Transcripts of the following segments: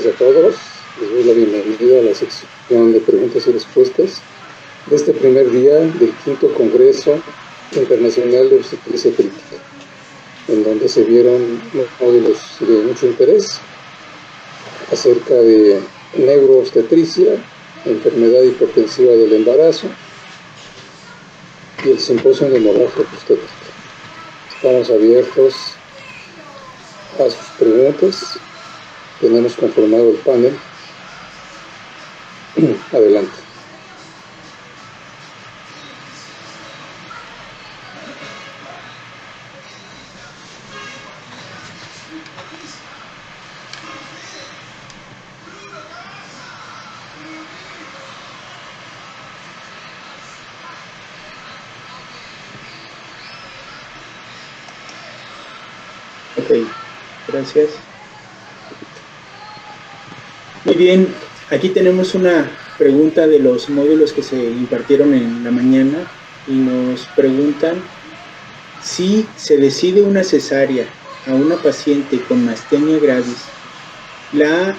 a todos. Les doy la bienvenida a la sección de preguntas y respuestas de este primer día del 5º Congreso Internacional de Obstetricia Crítica, en donde se vieron módulos de mucho interés acerca de neuroobstetricia, enfermedad hipertensiva del embarazo y el simposio de hemorragia obstétrica. Estamos abiertos a sus preguntas. Tenemos conformado el panel. Adelante. Ok, gracias. Muy bien, aquí tenemos una pregunta de los módulos que se impartieron en la mañana y nos preguntan si se decide una cesárea a una paciente con mastenia gravis, la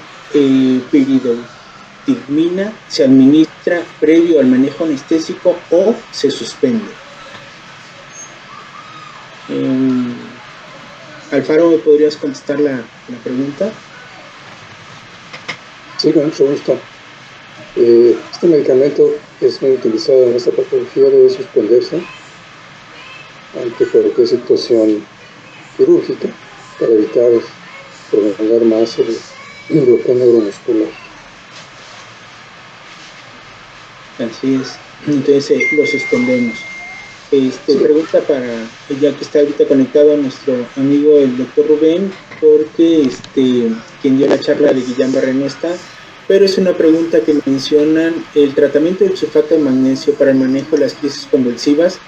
piridoxicina se administra previo al manejo anestésico o se suspende. Alfaro, ¿me podrías contestar la pregunta? Sí, con mucho gusto. Este medicamento es muy utilizado en esta patología, debe suspenderse ante cualquier situación quirúrgica para evitar prolongar más el bloqueo neuromuscular. Así es, entonces lo suspendemos. Sí. Pregunta para, ya que está ahorita conectado a nuestro amigo el doctor Rubén, porque quien dio la charla de Guillain-Barré no está, pero es una pregunta que mencionan el tratamiento del sulfato de magnesio para el manejo de las crisis convulsivas.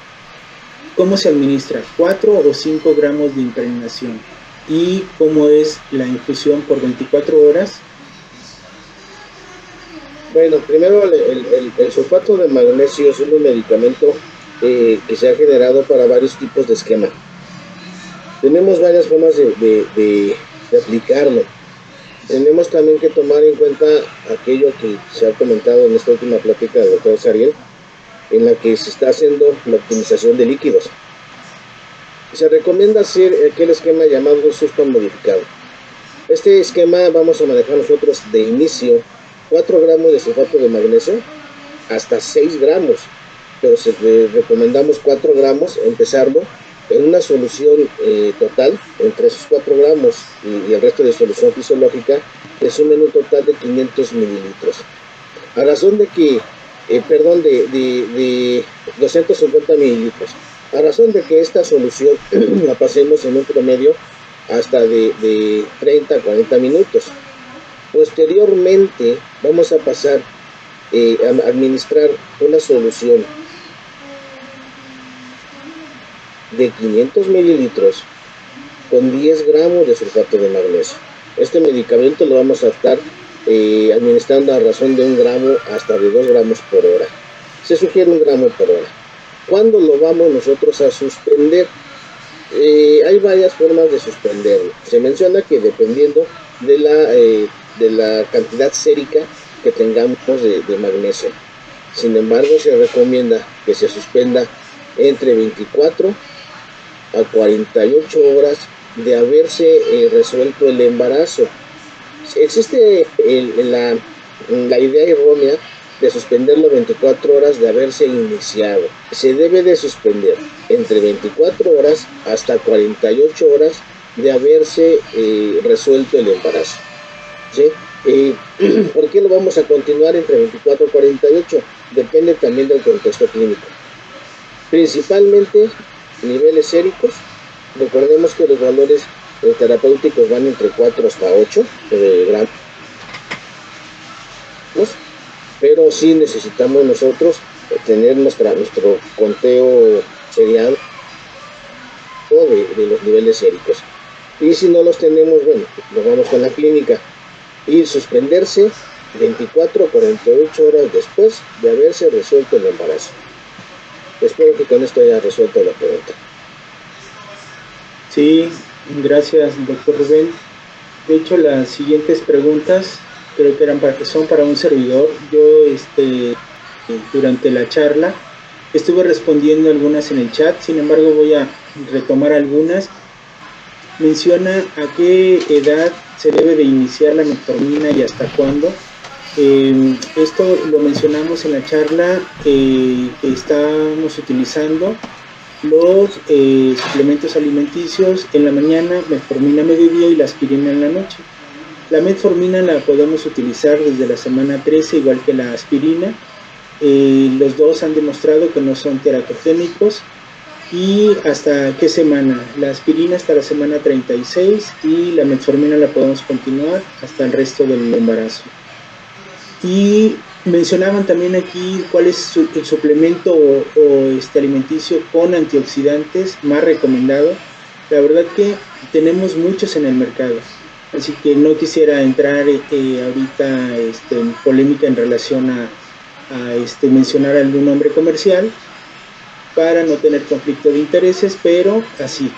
¿Cómo se administra? 4 o 5 gramos de impregnación. ¿Y cómo es la infusión por 24 horas? Bueno, primero el sulfato de magnesio es un medicamento que se ha generado para varios tipos de esquema. Tenemos varias formas de aplicarlo. Tenemos también que tomar en cuenta aquello que se ha comentado en esta última plática del doctor Sariel, en la que se está haciendo la optimización de líquidos. Se recomienda hacer aquel esquema llamado suspan modificado. Este esquema vamos a manejar nosotros de inicio 4 gramos de sulfato de magnesio hasta 6 gramos, pero recomendamos 4 gramos, empezarlo en una solución total entre esos 4 gramos y el resto de solución fisiológica, que sumen un total de 500 mililitros. A razón de que, de 250 mililitros. A razón de que esta solución la pasemos en un promedio hasta de 30 a 40 minutos. Posteriormente vamos a pasar a administrar una solución de 500 mililitros con 10 gramos de sulfato de magnesio. Este medicamento lo vamos a estar administrando a razón de 1 gramo hasta de 2 gramos por hora. Se sugiere 1 gramo por hora. ¿Cuándo lo vamos nosotros a suspender? Hay varias formas de suspenderlo. Se menciona que dependiendo de la cantidad sérica que tengamos de magnesio. Sin embargo, se recomienda que se suspenda entre 24 a 48 horas de haberse resuelto el embarazo. Existe la idea errónea de suspenderlo 24 horas de haberse iniciado. Se debe de suspender entre 24 horas hasta 48 horas de haberse resuelto el embarazo. ¿Sí? ¿Por qué lo vamos a continuar entre 24 y 48? Depende también del contexto clínico. Principalmente niveles séricos. Recordemos que los valores terapéuticos van entre 4 hasta 8 gramos. Pero sí necesitamos nosotros tener nuestro conteo seriado de los niveles séricos. Y si no los tenemos, bueno, nos vamos con la clínica. Y suspenderse 24 o 48 horas después de haberse resuelto el embarazo. Espero que con esto haya resuelto la pregunta. Sí, gracias, doctor Rubén. De hecho, las siguientes preguntas creo que son para un servidor. Yo durante la charla estuve respondiendo algunas en el chat, sin embargo voy a retomar algunas. Menciona a qué edad se debe de iniciar la metformina y hasta cuándo. Esto lo mencionamos en la charla que estamos utilizando los suplementos alimenticios en la mañana, metformina a mediodía y la aspirina en la noche. La metformina la podemos utilizar desde la semana 13, igual que la aspirina. Los dos han demostrado que no son teratogénicos. ¿Y hasta qué semana? La aspirina hasta la semana 36 y la metformina la podemos continuar hasta el resto del embarazo. Y mencionaban también aquí cuál es el suplemento alimenticio con antioxidantes más recomendado. La verdad que tenemos muchos en el mercado, así que no quisiera entrar ahorita en polémica en relación a mencionar algún nombre comercial para no tener conflicto de intereses, pero así,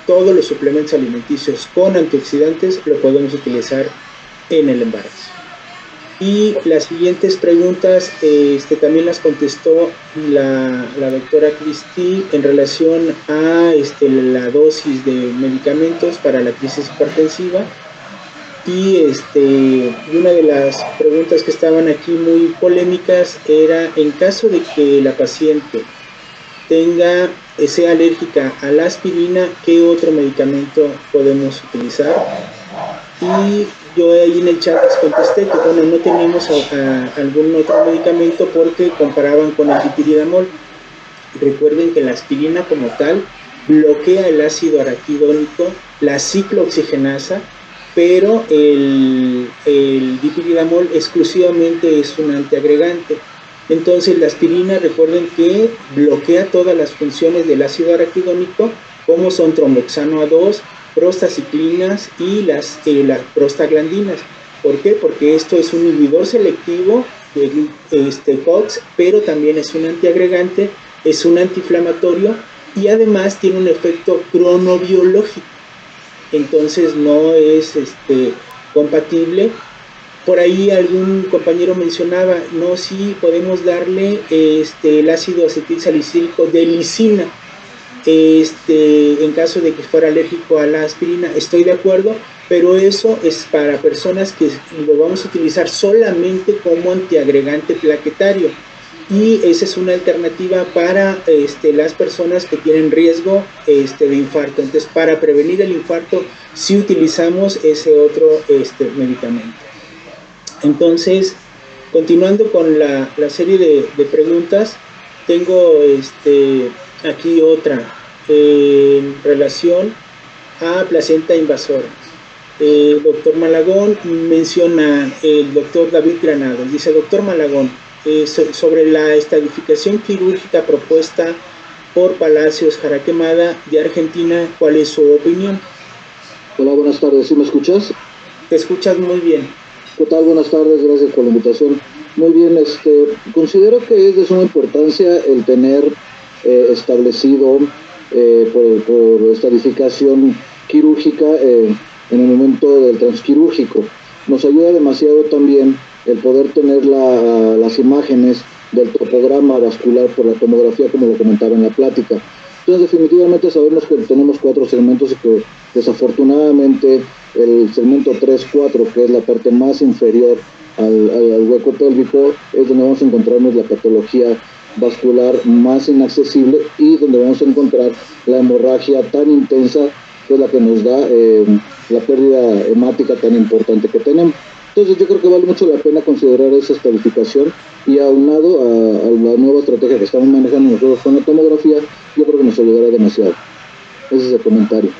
todos los suplementos alimenticios con antioxidantes lo podemos utilizar en el embarazo. Y las siguientes preguntas también las contestó la doctora Cristi en relación a la dosis de medicamentos para la crisis hipertensiva. Y una de las preguntas que estaban aquí muy polémicas era: en caso de que la paciente sea alérgica a la aspirina, ¿qué otro medicamento podemos utilizar? Y yo ahí en el chat les contesté que bueno, no teníamos algún otro medicamento porque comparaban con el dipyridamol. Recuerden que la aspirina como tal bloquea el ácido araquidónico, la ciclooxigenasa, pero el dipyridamol exclusivamente es un antiagregante. Entonces la aspirina, recuerden que bloquea todas las funciones del ácido araquidónico, como son tromboxano A2, prostaciclinas y las prostaglandinas. ¿Por qué? Porque esto es un inhibidor selectivo de COX, pero también es un antiagregante, es un antiinflamatorio y además tiene un efecto cronobiológico. Entonces no es compatible. Por ahí algún compañero mencionaba, no, sí podemos darle el ácido acetilsalicílico de lisina en caso de que fuera alérgico a la aspirina. Estoy de acuerdo, pero eso es para personas que lo vamos a utilizar solamente como antiagregante plaquetario, y esa es una alternativa para las personas que tienen riesgo de infarto. Entonces, para prevenir el infarto sí utilizamos ese otro medicamento. Entonces, continuando con la serie de preguntas, tengo aquí otra en relación a placenta invasora. Doctor Malagón menciona el doctor David Granados. Dice: doctor Malagón, sobre la estadificación quirúrgica propuesta por Palacios Jaraquemada de Argentina, ¿cuál es su opinión? Hola, buenas tardes. ¿Sí me escuchas? Te escuchas muy bien. ¿Qué tal? Buenas tardes, gracias por la invitación. Muy bien, considero que es de suma importancia el tener establecido por estadificación quirúrgica en el momento del transquirúrgico. Nos ayuda demasiado también el poder tener las imágenes del topograma vascular por la tomografía, como lo comentaba en la plática. Entonces, definitivamente sabemos que tenemos 4 segmentos y que desafortunadamente el segmento 3-4, que es la parte más inferior al hueco pélvico, es donde vamos a encontrarnos la patología vascular más inaccesible y donde vamos a encontrar la hemorragia tan intensa, que es la que nos da la pérdida hemática tan importante que tenemos. Entonces yo creo que vale mucho la pena considerar esa estadificación, y aunado a la nueva estrategia que estamos manejando nosotros con la tomografía, yo creo que nos ayudará demasiado. Ese es el comentario.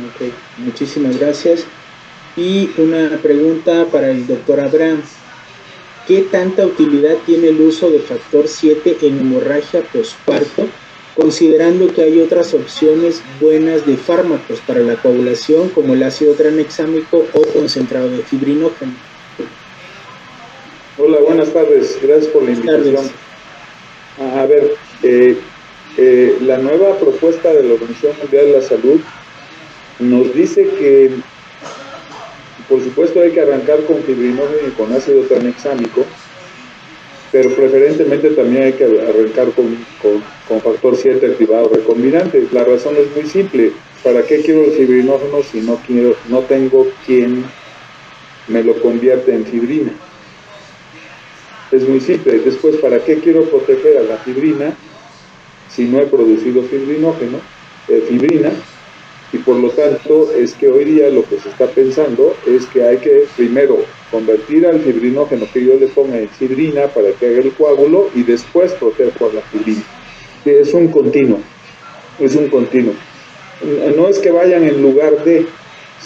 Ok, muchísimas gracias. Y una pregunta para el doctor Abraham: ¿qué tanta utilidad tiene el uso de factor 7 en hemorragia posparto, considerando que hay otras opciones buenas de fármacos para la coagulación, como el ácido tranexámico o concentrado de fibrinógeno? Hola, buenas tardes. Gracias por la invitación. A ver, la nueva propuesta de la Organización Mundial de la Salud nos dice por supuesto hay que arrancar con fibrinógeno y con ácido tranexámico, pero preferentemente también hay que arrancar con factor 7 activado recombinante. La razón es muy simple. ¿Para qué quiero el fibrinógeno si no tengo quien me lo convierte en fibrina? Es muy simple. Después, ¿para qué quiero proteger a la fibrina si no he producido fibrina? Y por lo tanto es que hoy día lo que se está pensando es que hay que primero convertir al fibrinógeno que yo le ponga en fibrina para que haga el coágulo y después protejo a la fibrina. Es un continuo. No es que vayan en lugar de,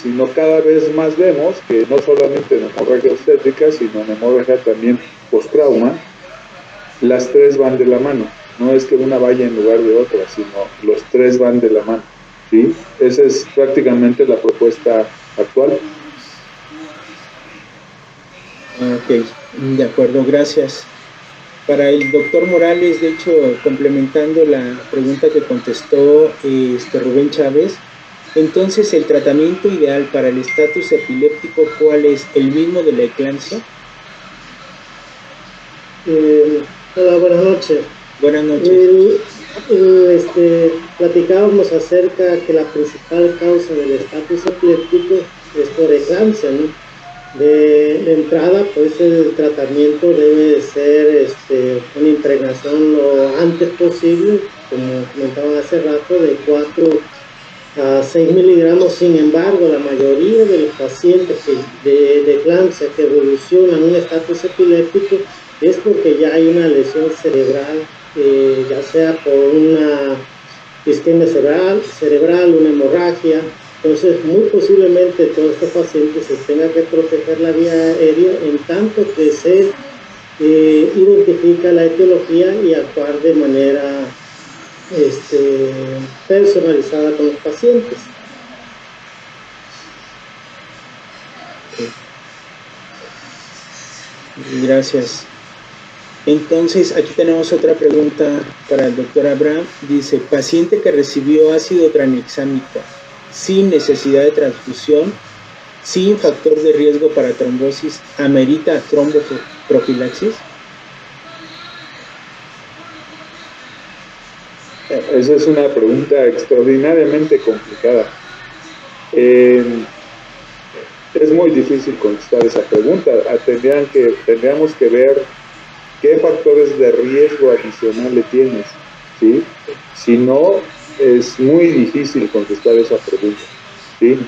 sino cada vez más vemos que no solamente en hemorragia obstétrica, sino en hemorragia también post-trauma, las tres van de la mano. No es que una vaya en lugar de otra, sino los tres van de la mano. ¿Sí? Esa es prácticamente la propuesta actual. Ok, de acuerdo, gracias. Para el doctor Morales, de hecho, complementando la pregunta que contestó Rubén Chávez, entonces el tratamiento ideal para el estatus epiléptico, ¿cuál es? ¿El mismo de la eclampsia? Hola, buenas noches. Buenas noches. Platicábamos acerca que la principal causa del estatus epiléptico es por eclampsia, ¿no? De entrada, pues el tratamiento debe ser una impregnación lo antes posible, como comentaban hace rato, de 4 a 6 miligramos. Sin embargo, la mayoría de los pacientes de eclampsia que evolucionan un estatus epiléptico es porque ya hay una lesión cerebral, ya sea por una isquemia cerebral, una hemorragia. Entonces, muy posiblemente todos estos pacientes se tengan que proteger la vía aérea en tanto que se identifica la etiología y actuar de manera personalizada con los pacientes. Gracias. Entonces, aquí tenemos otra pregunta para el doctor Abraham. Dice, paciente que recibió ácido tranexámico sin necesidad de transfusión, sin factor de riesgo para trombosis, ¿amerita tromboprofilaxis? Esa es una pregunta extraordinariamente complicada. Es muy difícil contestar esa pregunta. Tendríamos que ver qué factores de riesgo adicional le tienes, ¿sí? Si no, es muy difícil contestar esa pregunta, ¿sí?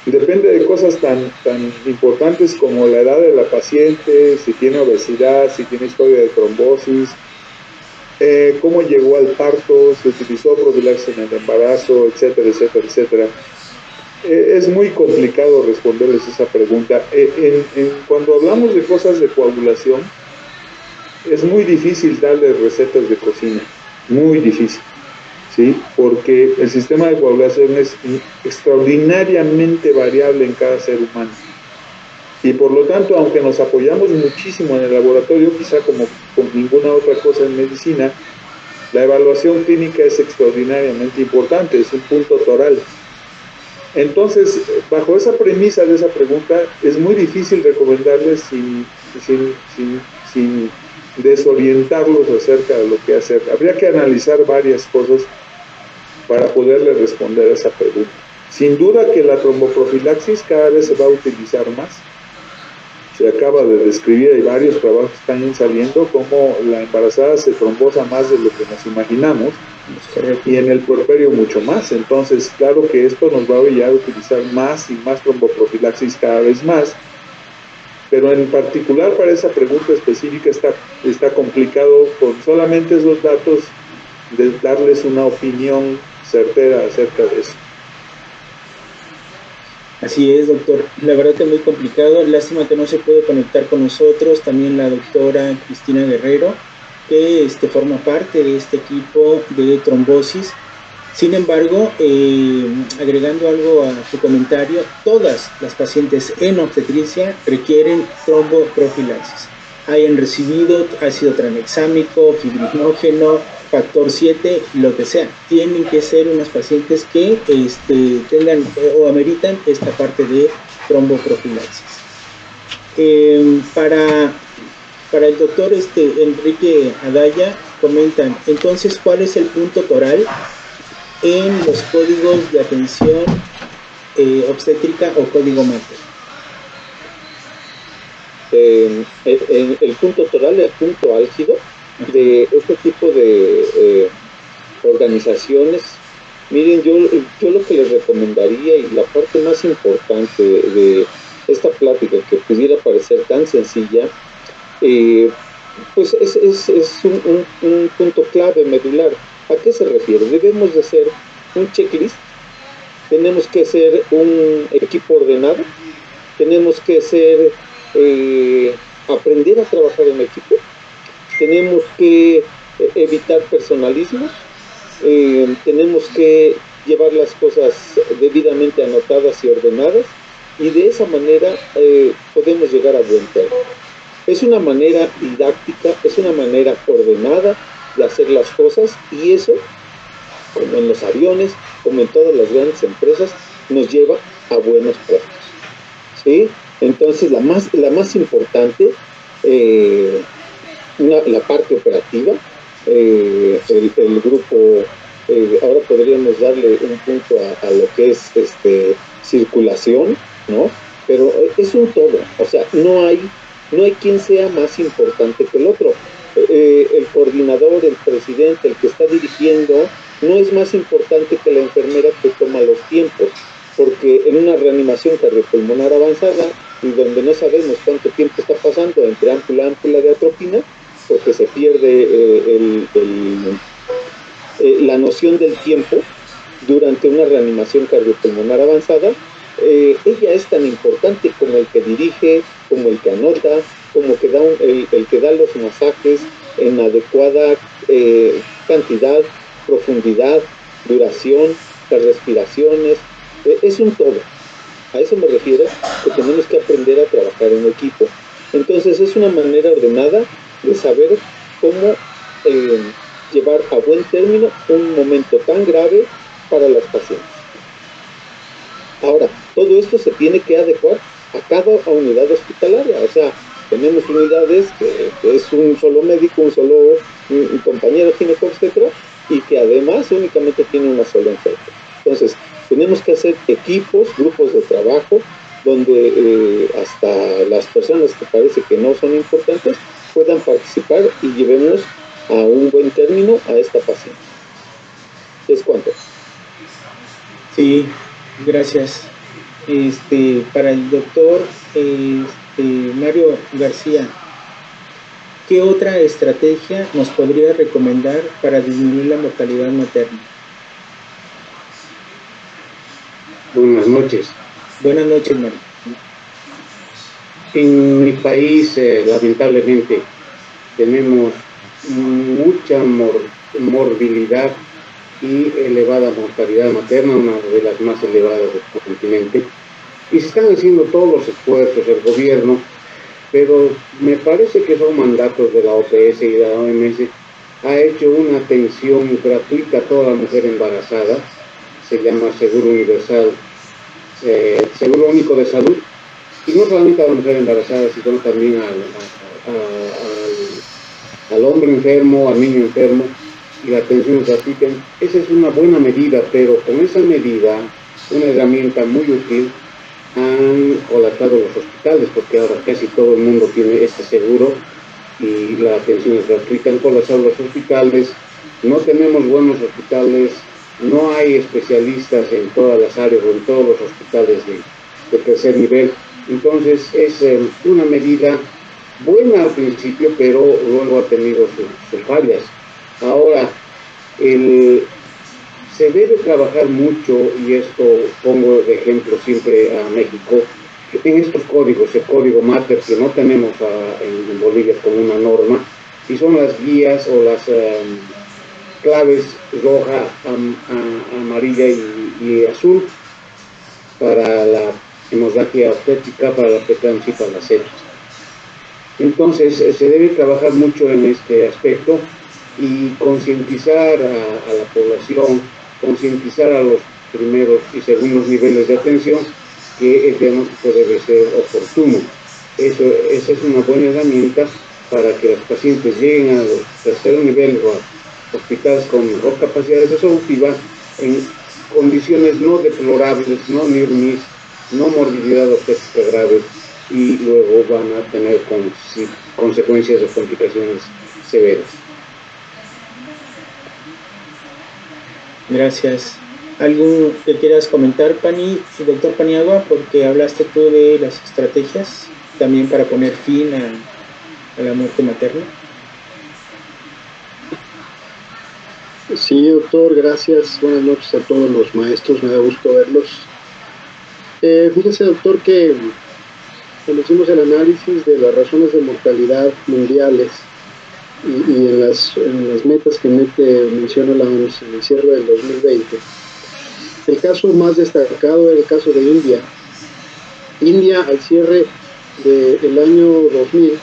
Depende de cosas tan importantes como la edad de la paciente, si tiene obesidad, si tiene historia de trombosis, cómo llegó al parto, si utilizó profilaxis en el embarazo, etcétera, etcétera, etcétera. Es muy complicado responderles esa pregunta. Cuando hablamos de cosas de coagulación, es muy difícil darles recetas de cocina, muy difícil, ¿sí? Porque el sistema de coagulación es extraordinariamente variable en cada ser humano. Y por lo tanto, aunque nos apoyamos muchísimo en el laboratorio, quizá como con ninguna otra cosa en medicina, la evaluación clínica es extraordinariamente importante, es un punto toral. Entonces, bajo esa premisa de esa pregunta, es muy difícil recomendarles sin desorientarlos acerca de lo que hacer. Habría que analizar varias cosas para poderle responder a esa pregunta. Sin duda que la tromboprofilaxis cada vez se va a utilizar más. Se acaba de describir, hay varios trabajos que están saliendo, cómo la embarazada se trombosa más de lo que nos imaginamos, y en el puerperio mucho más. Entonces, claro que esto nos va a obligar a utilizar más y más tromboprofilaxis cada vez más, pero en particular para esa pregunta específica está complicado con solamente esos datos de darles una opinión certera acerca de eso. Así es, doctor. La verdad que es muy complicado. Lástima que no se puede conectar con nosotros. También la doctora Cristina Guerrero, que forma parte de este equipo de trombosis. Sin embargo, agregando algo a su comentario, todas las pacientes en obstetricia requieren tromboprofilaxis. hayan recibido ácido tranexámico, fibrinógeno, factor 7, lo que sea. Tienen que ser unos pacientes que tengan o ameritan esta parte de tromboprofilaxis. Para el doctor Enrique Adaya, comentan, entonces, ¿cuál es el punto toral en los códigos de atención obstétrica o código MATER? El punto toral, el punto álgido de este tipo de organizaciones. Miren, yo lo que les recomendaría, y la parte más importante de esta plática, que pudiera parecer tan sencilla, pues es un punto clave, medular. ¿A qué se refiere? Debemos de ser un checklist, tenemos que ser un equipo ordenado, tenemos que ser aprender a trabajar en equipo, tenemos que evitar personalismos, tenemos que llevar las cosas debidamente anotadas y ordenadas, y de esa manera podemos llegar a buen término. Es una manera didáctica, es una manera ordenada de hacer las cosas, y eso, como en los aviones, como en todas las grandes empresas, nos lleva a buenos puestos, ¿sí? Entonces, la más importante, la parte operativa, el grupo, ahora podríamos darle un punto a lo que es circulación, ¿no? Pero es un todo, o sea, no hay quien sea más importante que el otro. El coordinador, el presidente, el que está dirigiendo, no es más importante que la enfermera que toma los tiempos, porque en una reanimación cardiopulmonar avanzada, y donde no sabemos cuánto tiempo está pasando entre ámpula a ámpula de atropina, porque se pierde la noción del tiempo durante una reanimación cardiopulmonar avanzada, ella es tan importante como el que dirige, como el que anota, como que el que da los masajes en adecuada cantidad, profundidad, duración, las respiraciones. Es un todo. A eso me refiero, que tenemos que aprender a trabajar en equipo. Entonces es una manera ordenada de saber cómo llevar a buen término un momento tan grave para las pacientes. Ahora, todo esto se tiene que adecuar a cada unidad hospitalaria. O sea, tenemos unidades que es un solo médico, un compañero ginecobstetra, y que además únicamente tiene una sola enfermera. Entonces, tenemos que hacer equipos, grupos de trabajo, donde hasta las personas que parece que no son importantes puedan participar y llevemos a un buen término a esta paciente. ¿Es cuánto? Sí, gracias. Para el doctor Mario García, ¿qué otra estrategia nos podría recomendar para disminuir la mortalidad materna? Buenas noches. Buenas noches, Mario. En mi país, lamentablemente, tenemos mucha morbilidad y elevada mortalidad materna, una de las más elevadas del continente. Y se están haciendo todos los esfuerzos, el gobierno, pero me parece que son mandatos de la OPS y de la OMS, ha hecho una atención gratuita a toda la mujer embarazada, se llama Seguro Universal, Seguro Único de Salud, y no solamente a la mujer embarazada, sino también al hombre enfermo, al niño enfermo, y la atención gratuita. Esa es una buena medida, pero con esa medida, una herramienta muy útil, han colapsado los hospitales, porque ahora casi todo el mundo tiene este seguro y la atención es gratuita. Han colapsado los hospitales, no tenemos buenos hospitales, no hay especialistas en todas las áreas o en todos los hospitales de tercer nivel. Entonces es una medida buena al principio, pero luego ha tenido sus fallas. Ahora, se debe trabajar mucho, y esto pongo de ejemplo siempre a México, en estos códigos, el código MATER, que no tenemos en Bolivia como una norma, y son las guías o las claves roja, amarilla y azul para la hemorragia obstétrica, para la preeclampsia y para la sepsis. Entonces se debe trabajar mucho en este aspecto y concientizar a la población, concientizar a los primeros y segundos niveles de atención que el diagnóstico debe ser oportuno. Esa es una buena herramienta para que los pacientes lleguen a los terceros niveles o a hospitales con mejor capacidad resolutiva en condiciones no deplorables, no near-miss, no morbilidad obstétrica grave, y luego van a tener consecuencias o complicaciones severas. Gracias. ¿Algo que quieras comentar, doctor Paniagua? Porque hablaste tú de las estrategias también para poner fin a la muerte materna. Sí, doctor, gracias. Buenas noches a todos los maestros, me da gusto verlos. Fíjese, doctor, que cuando hicimos el análisis de las razones de mortalidad mundiales y en las metas que menciona la OMS en el cierre del 2020, el caso más destacado era el caso de India. India, al cierre del año 2000,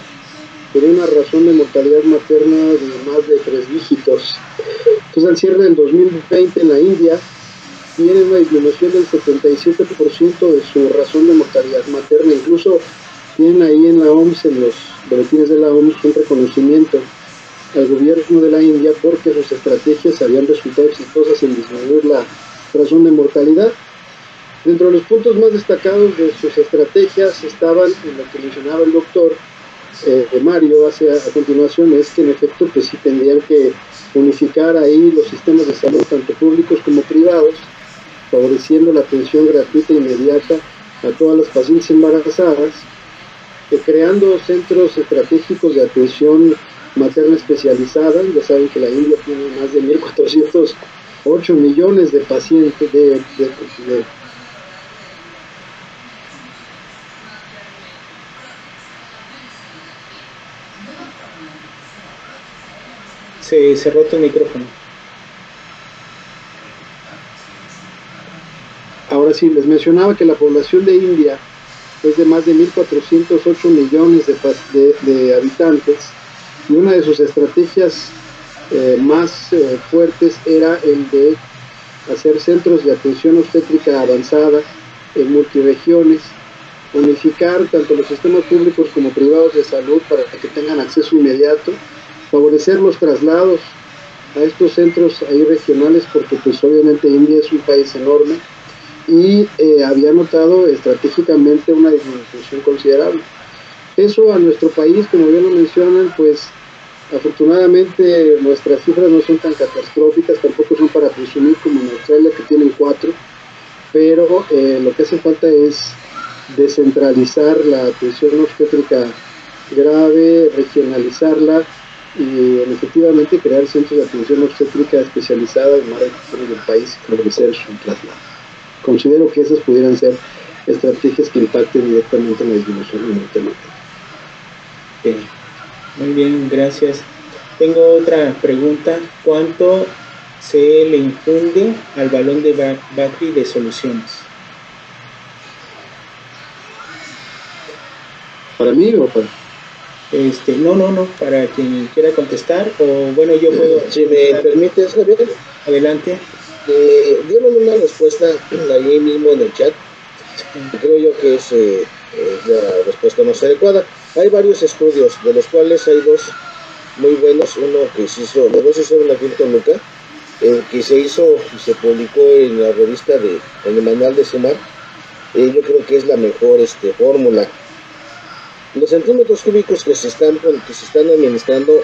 tenía una razón de mortalidad materna de más de 3 dígitos. Entonces, al cierre del 2020 en la India, tiene una disminución del 77% de su razón de mortalidad materna. Incluso tienen ahí en la OMS, en los boletines de la OMS, un reconocimiento al gobierno de la India porque sus estrategias habían resultado exitosas en disminuir la razón de mortalidad. Dentro de los puntos más destacados de sus estrategias estaban, en lo que mencionaba el doctor Mario a continuación, es que en efecto pues sí tendrían que unificar ahí los sistemas de salud, tanto públicos como privados, favoreciendo la atención gratuita e inmediata a todas las pacientes embarazadas, creando centros estratégicos de atención materna especializada. Ya saben que la India tiene más de 1.408 millones de pacientes Se cerró tu micrófono. Ahora sí, les mencionaba que la población de India es de más de 1.408 millones de habitantes, y una de sus estrategias más fuertes era el de hacer centros de atención obstétrica avanzada en multiregiones, unificar tanto los sistemas públicos como privados de salud para que tengan acceso inmediato, favorecer los traslados a estos centros ahí regionales, porque pues obviamente India es un país enorme y había notado estratégicamente una disminución considerable. Eso a nuestro país, como bien lo mencionan, pues afortunadamente nuestras cifras no son tan catastróficas, tampoco son para presumir como en Australia, que tienen 4, pero lo que hace falta es descentralizar la atención obstétrica grave, regionalizarla y efectivamente crear centros de atención obstétrica especializada en más regiones del país y favorecer su traslado. Considero que esas pudieran ser estrategias que impacten directamente en la disminución de muerte materna. Muy bien, gracias. Tengo otra pregunta. ¿Cuánto se le infunde al balón de Bakri de soluciones? ¿Para mí o para...? No, para quien quiera contestar, o bueno, yo puedo... Si me permites, Javier. Adelante. Dieron una respuesta ahí mismo en el chat. Creo yo que es la respuesta más adecuada. Hay varios estudios, de los cuales hay 2 muy buenos. Uno que se hizo, los 2 se hicieron aquí en Toluca, el que se hizo y se publicó en la revista en el manual de SUMAR. Yo creo que es la mejor fórmula. Los centímetros cúbicos que se están administrando,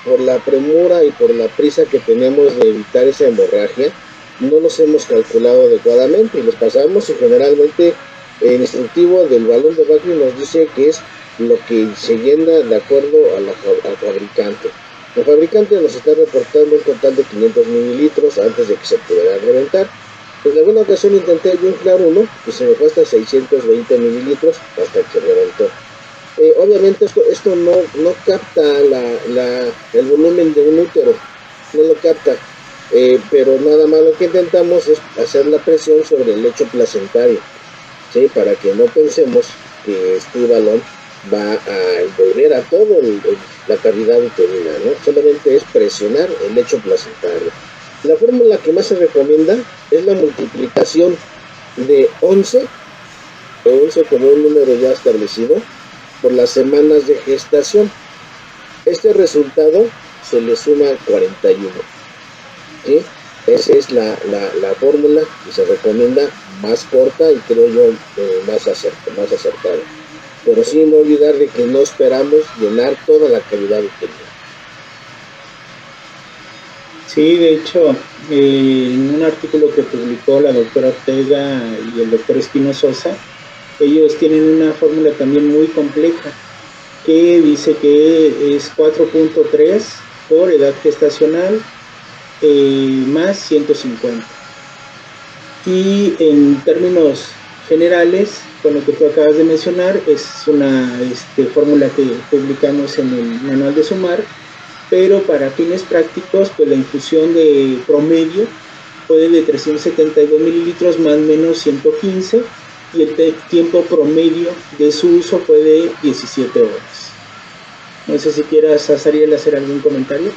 por la premura y por la prisa que tenemos de evitar esa hemorragia, no los hemos calculado adecuadamente y los pasamos, y generalmente el instructivo del balón de Bakri nos dice que es lo que se llena de acuerdo al fabricante. El fabricante nos está reportando un total de 500 mililitros antes de que se pudiera reventar. En alguna ocasión intenté yo inflar uno y se me fue hasta 620 mililitros hasta que reventó. Obviamente esto no capta el volumen de un útero, no lo capta, pero nada más lo que intentamos es hacer la presión sobre el lecho placentario, ¿sí? Para que no pensemos que este balón va a envolver a todo la cavidad uterina, ¿no? Solamente es presionar el lecho placentario. La fórmula que más se recomienda es la multiplicación de 11 como un número ya establecido, por las semanas de gestación. Este resultado se le suma 41. ¿Sí? Esa es la fórmula que se recomienda, más corta y creo yo más acertada. Pero sin olvidar de que no esperamos llenar toda la cavidad uterina. Sí, de hecho, en un artículo que publicó la doctora Ortega y el doctor Espino Sosa, ellos tienen una fórmula también muy compleja que dice que es 4.3 por edad gestacional más 150. Y en términos generales, con lo que tú acabas de mencionar, es una fórmula que publicamos en el manual de Sumar, pero para fines prácticos, pues la infusión de promedio fue de 372 mililitros más menos 115, y el tiempo promedio de su uso fue de 17 horas. No sé si quieras, Azariel, hacer algún comentario.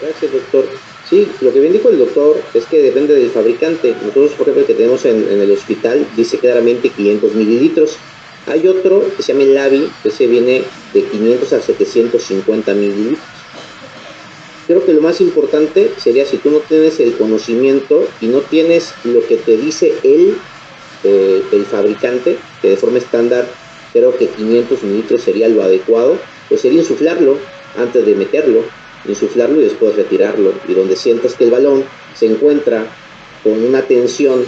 Gracias, doctor. Sí, lo que bien dijo el doctor es que depende del fabricante. Nosotros, por ejemplo, el que tenemos en el hospital, dice claramente 500 mililitros. Hay otro que se llama el Lavi, que se viene de 500 a 750 mililitros. Creo que lo más importante sería, si tú no tienes el conocimiento y no tienes lo que te dice el fabricante, que de forma estándar creo que 500 mililitros sería lo adecuado, pues sería insuflarlo antes de meterlo, insuflarlo y después retirarlo, y donde sientas que el balón se encuentra con una tensión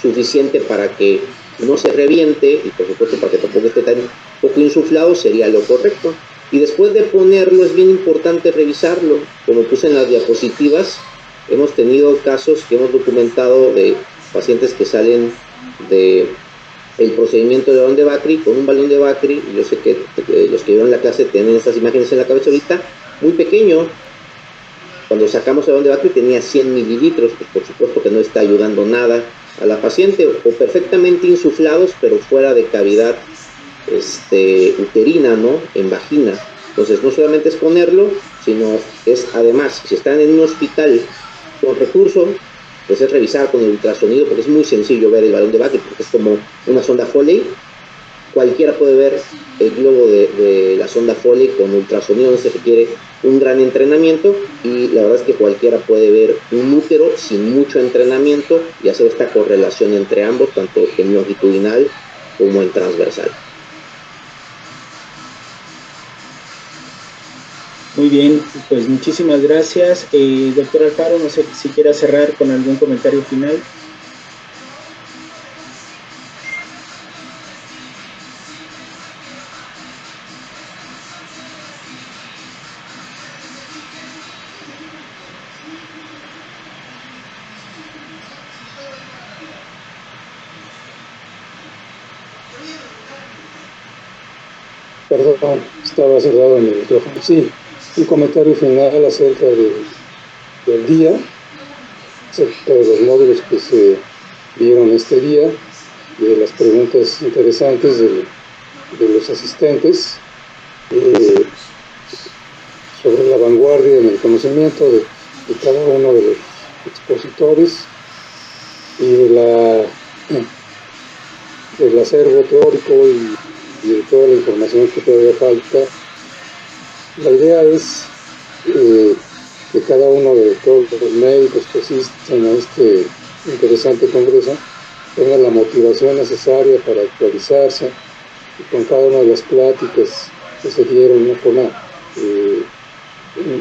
suficiente para que no se reviente, y por supuesto para que tampoco esté tan poco insuflado, sería lo correcto. Y después de ponerlo es bien importante revisarlo. Como puse en las diapositivas, hemos tenido casos que hemos documentado de pacientes que salen de el procedimiento de balón de Bacri con un balón de Bacri. Yo sé que los que vieron la clase tienen estas imágenes en la cabeza ahorita, muy pequeño. Cuando sacamos el balón de Bacri tenía 100 mililitros, pues por supuesto que no está ayudando nada a la paciente, o perfectamente insuflados pero fuera de cavidad uterina, ¿no? En vagina. Entonces no solamente es ponerlo, sino es además, si están en un hospital con recurso, pues es revisar con el ultrasonido, porque es muy sencillo ver el balón de Bacri, porque es como una sonda Foley. Cualquiera puede ver el globo de la sonda Foley con ultrasonido, no se requiere un gran entrenamiento, y la verdad es que cualquiera puede ver un útero sin mucho entrenamiento y hacer esta correlación entre ambos, tanto en longitudinal como en transversal. Muy bien, pues muchísimas gracias. Doctor Alfaro, no sé si quiera cerrar con algún comentario final. Perdón, estaba cerrado en el micrófono. Sí, un comentario final acerca del día, acerca de los módulos que se vieron este día, y de las preguntas interesantes de los asistentes sobre la vanguardia en el conocimiento de cada uno de los expositores y del acervo teórico y de toda la información que todavía falta. La idea es que cada uno de todos los médicos que asisten a este interesante congreso tenga la motivación necesaria para actualizarse, y con cada una de las pláticas que se dieron de una forma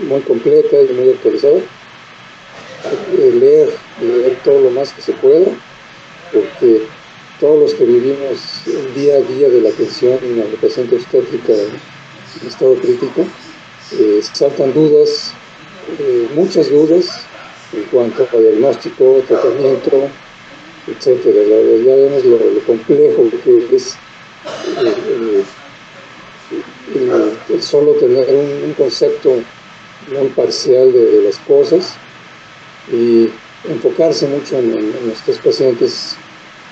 muy completa y muy actualizada, leer todo lo más que se pueda, porque todos los que vivimos el día a día de la atención a la paciente obstétrica en estado crítico, saltan dudas, muchas dudas en cuanto a diagnóstico, tratamiento, etcétera. Ya vemos lo complejo que es el solo tener un concepto muy parcial de las cosas, y enfocarse mucho en nuestros pacientes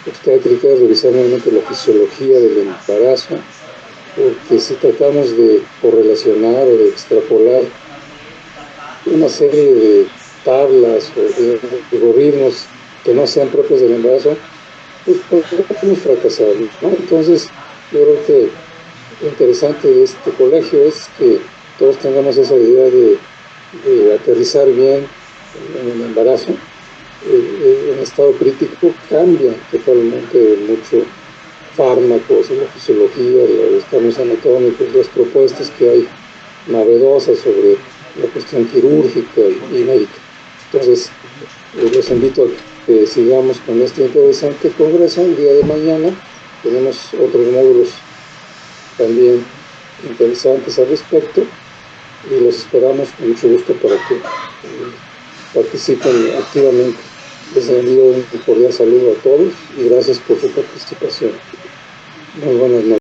obstétricas, revisar nuevamente la fisiología del embarazo, porque si tratamos de correlacionar o de extrapolar una serie de tablas o de algoritmos que no sean propios del embarazo, pues podemos fracasar, ¿no? Entonces, yo creo que lo interesante de este colegio es que todos tengamos esa idea de aterrizar bien en el embarazo. En estado crítico cambia totalmente mucho fármacos, la fisiología, los cambios anatómicos, las propuestas que hay novedosas sobre la cuestión quirúrgica y médica. Entonces, los invito a que sigamos con este interesante congreso. El día de mañana tenemos otros módulos también interesantes al respecto y los esperamos con mucho gusto para que participen activamente. Les envío un cordial saludo a todos y gracias por su participación. Muy buenas noches.